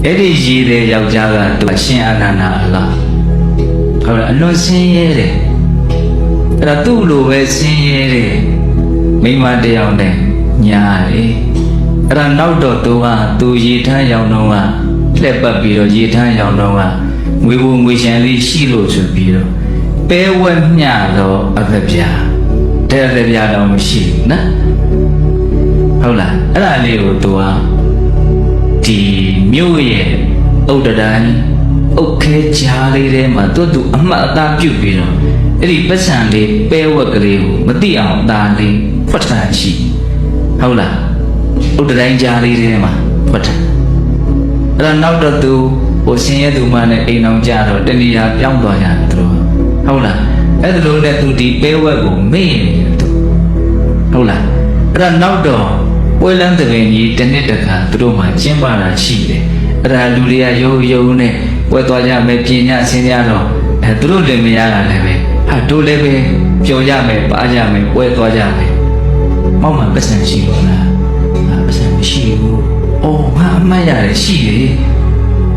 အဲ့ဒီရည်တဲ့ယောက်ျားကသူအရှင်အာနန္ဒာအလားဟုတ်လားအလွန်ဆင်းရဲတယ်အဲ့ဒါသူ့လိုပဲဆင်းရဲတယ်မိမတယောက်နဲ့ညားတယ်အဲ့ဒါနောက်တော့သူရေထမ်းရောင်တော့ကလှက်ပတ်ပြီးတော့ရေထမ်းရောင်တော့ကငွေဘူငွေရှန်လေးရှိလို့ဆိုပြီးတော့ပဲဝက်မျှတော့အသက်ပြာတဲ့အသက်ပြာတော့မရှိဘူးနော်ဟုတ်လားအဲ့ဒါလေးကိုသူကဒီမြို့ရဲ့ဥဒ္ဒတိုင်းအုတ်ခဲကြားလေးထဲမှာသူအမှတ်အသားပြုတ်ပြီးတော့အဲ့ဒီပတ်စံလေးပဲဝက်ကလေးကိုမသိအောင်အသားလေးဖွက်ထားရှိဟုတ်လားဥဒ္ဒတိုင်းကြားလေးထဲမှာဖွက်ထားအဲ့ဒါနောက်တော့သူဟိုဆင်းရဲသူမှလည်းအိမ်အောင်ကြတော့တဏှာပြောင်းသွားကြတယ်သူတို့ဟုတ်လားအဲ့ဒါလိုနဲ့သူဒီပဲဝက်ကိုမေ့နေတယ်သူဟုတ်လားအဲ့ဒါနောက်တော့ပွဲလန်းတပင်ကြီးတစ်နှစ်တခါသူတို့မှကျင်းပတာရှိတယ်အဲ့ဒါလူတွေကရုံနဲ့ပွဲသွားကြမယ်ပြင်ညဆင်းကြတော့သူတို့လည်းမရတာလည်းပဲဟာတို့လည်းပဲပျော်ကြမယ်ပါကြမယ်ပွဲသွားကြမယ်မောက်မှပတ်စံရှိလို့လားပတ်စံမရှိဘူးအော်ငါအမှတ်ရတယ်ရှိတယ်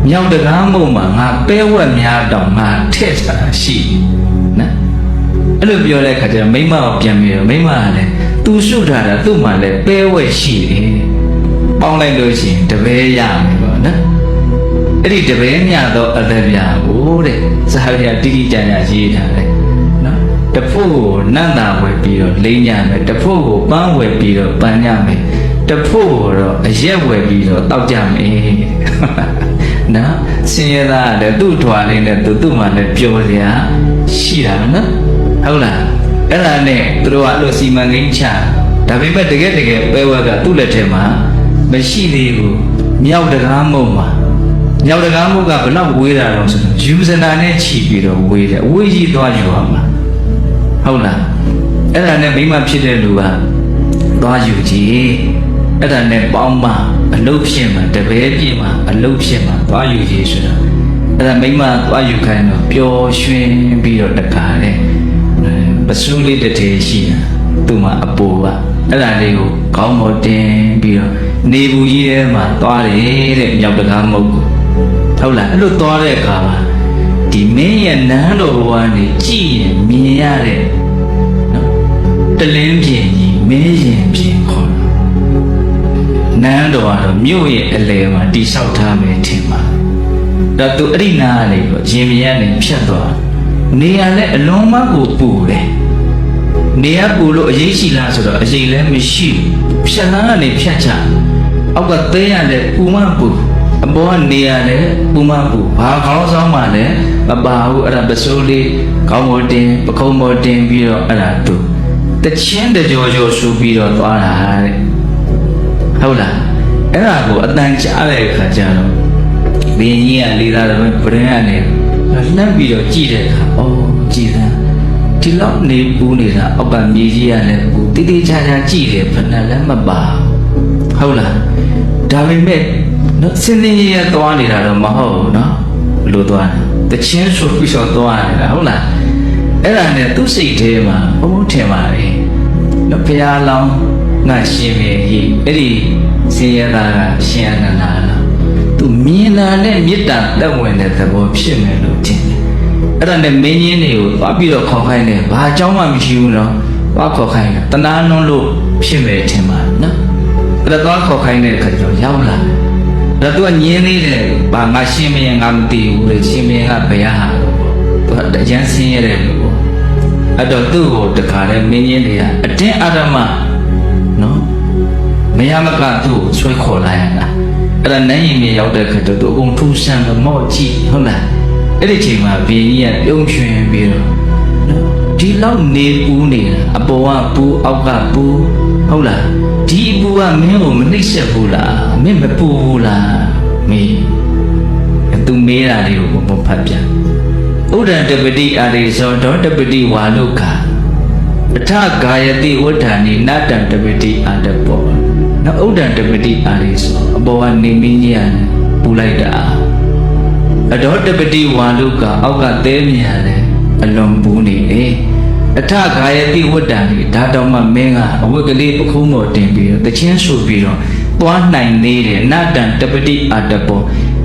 မြောက်တကားမုံမှာငါပဲဝက်များတောင်ငါထည့်ထားတာရှိနော်အဲ့လိုပြောတဲ့ခါကျတော့မိမကိုပြန်ပြီးတော့မိမကလည်းသူရှုထားတာသူ့မှာလည်းပဲဝက်ရှိတယ်ပေါင်းလိုက်လို့ရှိရင်တပည့်ရမယ်ပေါ့နော်အဲ့ဒီတပည့်မြတော့အသက်ပြကိုတဲ့စာရတိတိကျကျရေးထားတယ်နော်တဖို့ကိုနတ်တာဝယ်ပြီးတော့လိမ့်ညမယ်တဖို့ကိုပန်းဝယ်ပြီးတော့ပန်းညမယ်တဖို့ကိုတော့အရက်ဝယ်ပြီးတော့တောက်ကြမယ်နော်စင်ရသားတဲ့သူ့ထွာလေးနဲ့သူ့မှာလည်းပျော်စရာရှိတာနော်ဟုတ်လားအဲ့ဒါနဲ့သူတို့ကအဲ့လိုစီမံကိန်းချဒါပေမဲ့တကယ်ပဲဝက်ကသူ့လက်ထဲမှာမရှိသေးဘူးမြောက်တကားမုံမှာမြောက်တကားမုံကဘလောက်ဝေးတာတော့ဆိုတော့ယူဇနာနဲ့ခြီးပြီးတော့ဝေးတယ်အဝေးကြီးသွားယူရမှာဟုတ်လားအဲ့ဒါနဲ့မိမဖြစ်တဲ့လူကသွားယူကြည့်အဲ့ဒါနဲ့ပေါင်းပါအလုတ်ဖြစ်မှာတပည့်ပြည့်မှာအလုတ်ဖြစ်မှာသွားယူကြည့်ဆိုတော့အဲ့ဒါမိမသွားယူခိုင်းတော့ပျော်ရွှင်ပြီးတော့တခါတဲ့ပစိုးလေးတစ်ထည်ရှိတာသူ့မှာအပူကအဲ့ဒါလေးကိုခေါင်းပေါ်တင်ပြီးတော့နေဘူးကြီးထဲမှာသွားတယ်တဲ့မြောက်တကားမုတ်ကိုဟုတ်လားအဲ့လိုသွားတဲ့အခါမှာဒီမင်းရဲ့နန်းတော်ဘဝကနေကြည့်ရင်မြင်ရတဲ့နော်တလင်းပြင်ကြီးမင်းရင်ပြင်ခေါ်နန်းတော်ကတော့မြို့ရဲ့အလယ်မှာတိဆောက်ထားမယ်ထင်ပါဒါသူအဲ့ဒီနားလေးကိုရင်မြန်းနေဖြတ်သွားနေရလဲအလုံးမကိုပူတယ်နေရပူလို့အရေးရှိလားဆိုတော့အရေးလည်းမရှိဘူးဖြတ်လန်းကနေဖြတ်ချအောက်ကသဲရလဲပူမပူအပေါ်ကနေရလဲပူမပူဘာခေါင်းဆောင်မှလည်းမပါဘူးအဲ့ဒါပစိုးလေးခေါင်းပေါ်တင်ပခုံးပေါ်တင်ပြီးတော့အဲ့ဒါသူတချင်းတကြောကြောဆူပြီးတော့သွားတာတဲ့ဟုတ်လားအဲ့ဒါကိုအတန်ကြားတဲ့အခါကျတော့ဘင်းကြီးကလေးသားတော့ဗရင်ကနေလှမ်းပြီးတော့ကြည့်တဲ့အခါအော်ကြည်သားဒီလောက်နေပူနေတာအောက်ကမြေကြီးကလည်းပူတိတိကျကျကြည့်တယ်ဘယ်နဲ့လည်းမပါဟုတ်လားဒါပေမဲ့နော်စင်းနေရသွားနေတာတော့မဟုတ်ဘူးနော်လို့သွားတယ်တချင်းဆိုပြီးတော့သွားနေတာဟုတ်လားအဲ့ဒါနဲ့သူ့စိတ်ထဲမှာဘုံထင်ပါလေနော်ဘုရားလောင်းငါရှင်မေကြီးအဲ့ဒီစင်ရသားကရှင်အနန္ဒာလားသူမြင်တာနဲ့မေတ္တာတက်ဝင်တဲ့သဘောဖြစ်မယ်လို့ထင်တယ်အဲ့ဒါနဲ့မင်းကြီးတွေကိုသွားပြီးတော့ခေါ်ခိုင်းတယ်ဘာအကြောင်းမှမရှိဘူးနော်သွားခေါ်ခိုင်းတယ်တဏှာနှုံးလို့ဖြစ်မယ်ထင်ပါနော်အဲ့ဒါသွားခေါ်ခိုင်းတဲ့အခါကျတော့ရောက်လာတယ်ဒါသူကညင်းသေးတယ်ဘာငါရှင်မင်းငါမသိဘူးလေရှင်မင်းကဘယ်ဟာလို့သူကရန်ဆင်းရတယ်လို့ပေါ့အဲ့တော့သူ့ကိုတခါလဲမင်းကြီးတွေကအတင်းအဓမ္မနော်မရမကသူ့ကိုဆွဲခေါ်လာရတာအဲ့ဒါနိုင်ရင်ရောက်တဲ့ခါတော့သူအကုန်ထူးဆန်းတော့မော့ကြည့်ဟုတ်လားအဲ့ဒီချိန်မှာဘင်းကြီးကပြုံးရွှင်ပြီးတော့နော်ဒီလောက်နေပူနေတာအပေါ်ကပူအောက်ကပူဟုတ်လားဒီပူကမင်းကိုမနှိမ့်ဆက်ဘူးလားမင်းမပူဘူးလားမေးသူမေးတာလေးကိုဘုံဖတ်ပြဥဒ္ဒံတပတိအာရိဇောဒေါတပတိဝါလုခအထဂာယတိဝဋ္ဌာနိနတံတပတိအာတပောနော်ဥဒ္ဒံတပတိအာရိဇောအပေါ်ကနေမင်းကြီးကပူလိုက်တာအဒေါတပတိဝါလုကအောက်ကသဲမြန်တယ်အလွန်ပူနေတယ်အထဂာယတိဝဋ္ဌာနိဒါတော့မှမင်းကအဝတ်ကလေးပခုံးပေါ်တင်ပြီးတော့တချင်းဆူပြီးတော့ သွားနိုင်သေးတယ်နတံတပတိအတဘော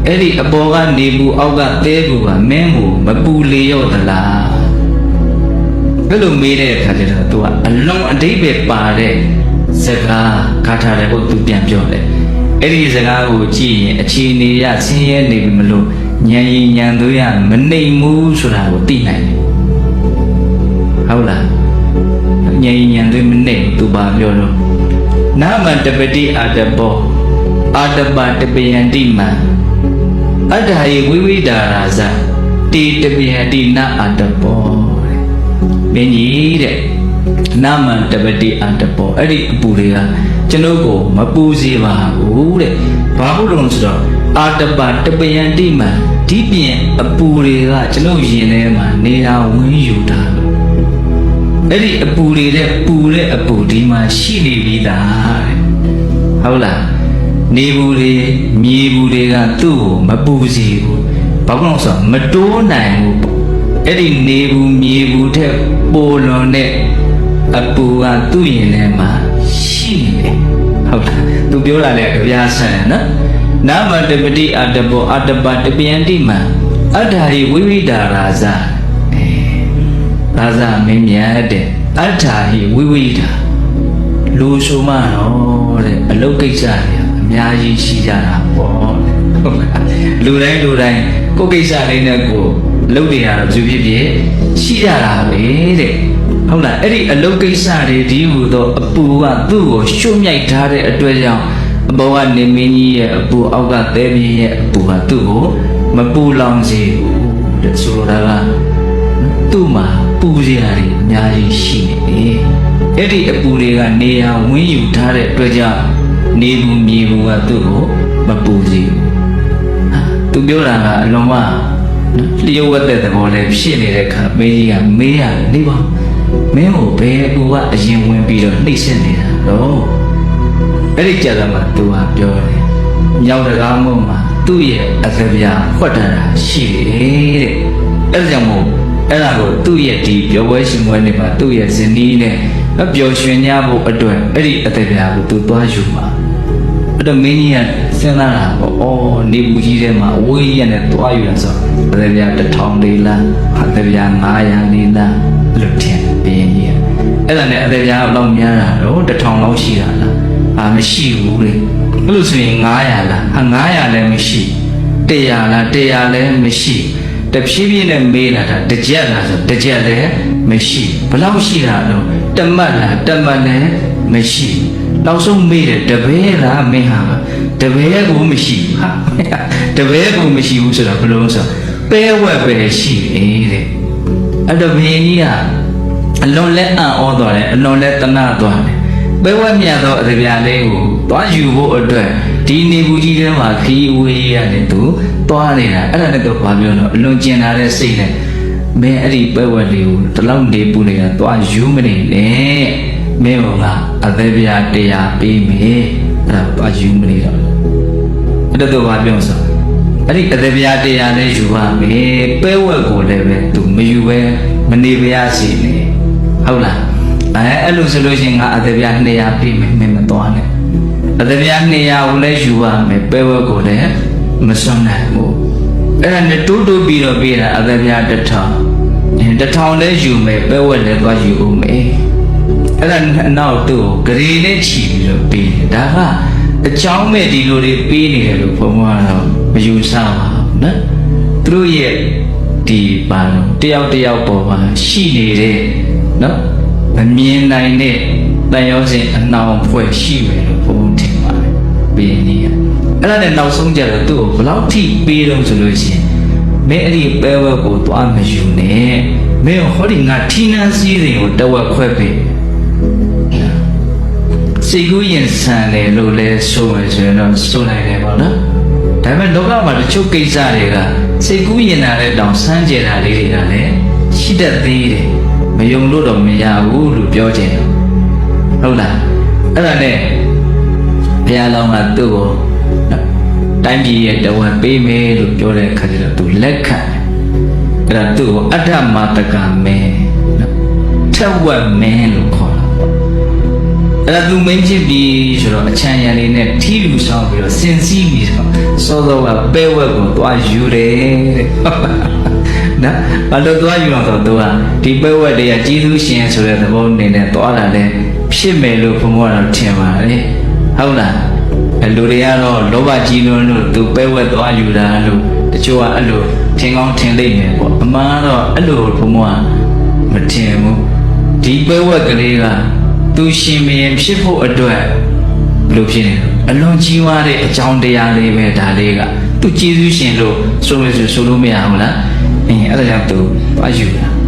အဲ့ဒီအပေါ်ကနေဘူးအောက်ကသဲဘူးကမင်းကိုမပူလေရော့သလားဘယ်လိုမေးတဲ့အခါကျတော့ तू ကအလုံးအဓိပ္ပာယ်ပါတဲ့စကားခါထားတယ်ဟုတ် तू ပြန်ပြောတယ်အဲ့ဒီစကားကိုကြည့်ရင်အခြေအနေရဆင်းရဲနေပြီမလို့ဉာဏ်ရည်ဉာဏ်သွေးရမနှိမ်ဘူးဆိုတာကိုသိနိုင်တယ်ဟုတ်လားဉာဏ်ရည်ဉာဏ်သွေးမနှိမ် तू ပါပြောတော့နာမတပတိအတဘောအာတပတပယန္တိမံအတ္တဟိဝိဝိဒါရာဇတိတပယန္တိနာအတဘောမင်းကြီးတဲ့နာမတပတိအတဘောအဲ့ဒီအပူတွေကကျွန်ုပ်ကိုမပူစေပါဘူးတဲ့ဘာလို့လဲဆိုတော့အာတပတပယန္တိမံဒီပြင်အပူတွေကကျွန်ုပ်ရင်ထဲမှာနေတာဝင်းယူတာလို့အဲ့ဒီအပူတွေတဲ့ပူတဲ့အပူဒီမှာရှိနေပြီသားတဲ့ဟုတ်လားနေဘူးတွေမြေဘူးတွေကသူ့ကိုမပူစီဘူးဘာလို့လဲဆိုတော့မတိုးနိုင်ဘူးအဲ့ဒီနေဘူးမြေဘူးထက်ပိုလွန်တဲ့အပူကသူ့ရင်ထဲမှာရှိနေတယ်ဟုတ်လားသူပြောတာလေကြပြားဆန်နော်နာမတပတိအတဘောအတပတပယန္တိမံအတ္ထာဟိဝိဝိဒါရာဇရာဇမင်းမြတ်တဲ့အတ္ထာဟိဝိဝိဒါလူဆိုမှတော့တဲ့အလုတ်ကိစ္စတွေအများကြီးရှိကြတာပေါ့ဟုတ်လားလူတိုင်းကိုယ့်ကိစ္စလေးနဲ့ကိုအလုတ်တွေကတော့သူဖြစ်ဖြစ်ရှိကြတာပဲတဲ့ဟုတ်လားအဲ့ဒီအလုတ်ကိစ္စတွေဒီဟူသောအပူကသူ့ကိုရှုံ့မြိုက်ထားတဲ့အတွက်ကြောင့်အဘောကနေမင်းကြီးရဲ့အပူအောက်ကသဲပြင်းရဲ့အပူကသူ့ကိုမပူလောင်စေဘူးတဲ့ဆိုလိုတာကသူ့မှာပူစရာတွေအများကြီးရှိနေတယ်အဲ့ဒီအပူတွေကနေရာဝင်းယူထားတဲ့အတွက်ကြောင့်နေဘူးမြေဘူးကသူ့ကိုမပူစေဘူးသူပြောတာကအလုံးမလျှို့ဝှက်တဲ့သဘောလေးဖြစ်နေတဲ့အခါမင်းကြီးကမေးရတယ်နေပါမင်းကိုဘယ်အပူကအရင်ဝင်ပြီးတော့နှိမ့်ဆက်နေတာတော့အဲ့ဒီကြတဲ့မှာသူကပြောတယ်မြောက်တကားမုံမှာသူ့ရဲ့အသဗျာဖွက်တာရှိတယ်တဲ့အဲ့ဒါကြောင့်မို့အဲ့ဒါကိုသူ့ရဲ့ဒီပြောပွဲရှင်ပွဲနေမှာသူ့ရဲ့ဇနီးနဲ့ပျော်ရွှင်ကြဖို့အတွက်အဲ့ဒီအသဗျာကိုသူသွားယူမှာအဲ့တော့မင်းကြီးကစဉ်းစားတာပေါ့အော်နေဘူးကြီးထဲမှာအဝေးရက်နဲ့သွားယူရဆိုအသဗျာ1000လေးလားအသဗျာ900လေးလားလို့ထင်ဘင်းကြီးအဲ့ဒါနဲ့အသဗျာတော့များတာတော့1000လောက်ရှိတာလားမရှိဘူးလေအဲ့လိုဆိုရင်900လား900လည်းမရှိ100လား100လည်းမရှိတဖြည်းဖြည်းနဲ့မေးလာတာတစ်ကြက်လားဆိုတစ်ကြက်လည်းမရှိဘယ်လောက်ရှိတာတော့တမတ်လားတမတ်လည်းမရှိနောက်ဆုံးမေးတယ်တပည့်လားမင်းဟာတပည့်ကိုမရှိဟာတပည့်ကိုမရှိဘူးဆိုတော့ဘယ်လိုဆိုပဲဝက်ပဲရှိတဲ့အဲ့တော့ဘင်းကြီးကအလွန်လက်အံ့ဩသွားတယ်အလွန်လက်တနာသွားတယ်ပဲဝက်မြတ်သောအသဗျာလေးကိုသွားယူဖို့အတွက်ဒီနေဘူးကြီးထဲမှာခီးဝေးရတယ်သူသွားနေတာအဲ့ဒါနဲ့တော့ဘာပြောတော့အလွန်ကျင်လာတဲ့စိတ်နဲ့မင်းအဲ့ဒီပဲဝက်လေးကိုဒီလောက်နေပူနေတာသွားယူမနေနဲ့မင်းကအသဗျာတရားပေးမယ်အဲ့ဒါသွားယူမနေတော့အဲ့တော့ဘာပြောဆိုအဲ့ဒီအသဗျာတရားလေးယူပါမယ်ပဲဝက်ကိုလည်းပဲသူမယူပဲမနေပါရစေနဲ့ဟုတ်လားအဲ့လိုဆိုလို့ရှိရင်ငါအသဗျာ200ပေးမယ်မင်းမသွားနဲ့အသဗျာ200ကိုလည်းယူပါမယ်ပဲဝက်ကိုလည်းမစွန့်နိုင်ဘူးအဲ့ဒါနဲ့တိုးပြီးတော့ပေးတာအသဗျာ1000လည်းယူမယ်ပဲဝက်လည်းသွားယူဦးမယ်အဲ့ဒါနောက်သူ့ကိုဂရေနဲ့ချီပြီးတော့ပေးတယ်ဒါကအကြောင်းမဲ့ဒီလိုတွေပေးနေတယ်လို့ဘုံကတော့မယူဆပါဘူးနော်သူတို့ရဲ့ဒီပါတော့တယောက်ပေါ်မှာရှိနေတဲ့နော်မမြင်နိုင်တဲ့တန်ရောစဉ်အနှောင်ဖွဲ့ရှိမယ်လို့ဘုံထင်ပါတယ်ပေးနေရအဲ့ဒါနဲ့နောက်ဆုံးကြတော့သူ့ကိုဘယ်လောက်ထိပေးတော့ဆိုလို့ရှိရင်မင်းအဲ့ဒီပဲဝက်ကိုသွားမယူနဲ့မင်းဟောဒီငါထီနန်းစည်းစိမ်ကိုတဝက်ခွဲပေးစိတ်ကူးရင်ဆန်တယ်လို့လဲဆိုရဆိုရင်တော့ဆိုနိုင်တယ်ပေါ့နော်ဒါပေမဲ့လောကမှာတချို့ကိစ္စတွေကစိတ်ကူးရင်တာလည်းတောင်စမ်းကြတာလေးတွေကလည်းရှိတတ်သေးတယ်မယုံလို့တော့မရဘူးလို့ပြောချင်တယ်ဟုတ်လားအဲ့ဒါနဲ့ဘုရားလောင်းကသူ့ကိုတိုင်းပြည်ရဲ့တဝက်ပေးမယ်လို့ပြောတဲ့အခါကျတော့သူလက်ခံအဲ့ဒါသူ့ကိုအတ္တမတကမဲထက်ဝက်မင်းလို့ခေါ်တာပေါ့ အဲ့ဒါသူမင်းဖြစ်ပြီးဆိုတော့အချမ်းရံလေးနဲ့ထီလူဆောင်ပြီးတော့စင်စီးပြီးတော့စောစောကပဲဝက်ကိုသွားယူတယ်တဲ့နော်ဘာလို့သွားယူအောင်ဆိုတော့သူကဒီပဲဝက်တွေကကျေးဇူးရှင်ဆိုတဲ့သဘောအနေနဲ့သွားတာလေဖြစ်မယ်လို့ဘုံကတော့ထင်ပါတယ်ဟုတ်လားလူတွေကတော့လောဘကြီးလွန်းလို့သူပဲဝက်သွားယူတာလို့တချို့ကအဲ့လိုထင်ကောင်းထင်လိမ့်မယ်ပေါ့အမှန်တော့အဲ့လိုဘုံကမထင်ဘူးဒီပဲဝက်ကလေးကသူရှင်မင်းဖြစ်ဖို့အတွက်လို့ဖြစ်နေအလွန်ကြီးမားတဲ့အကြောင်းတရားလေးပဲဒါလေးကသူကျေးဇူးရှင်လို့ဆိုလို့မရဘူးလားအဲ့ဒါကြောင့်သူသွားယူတာ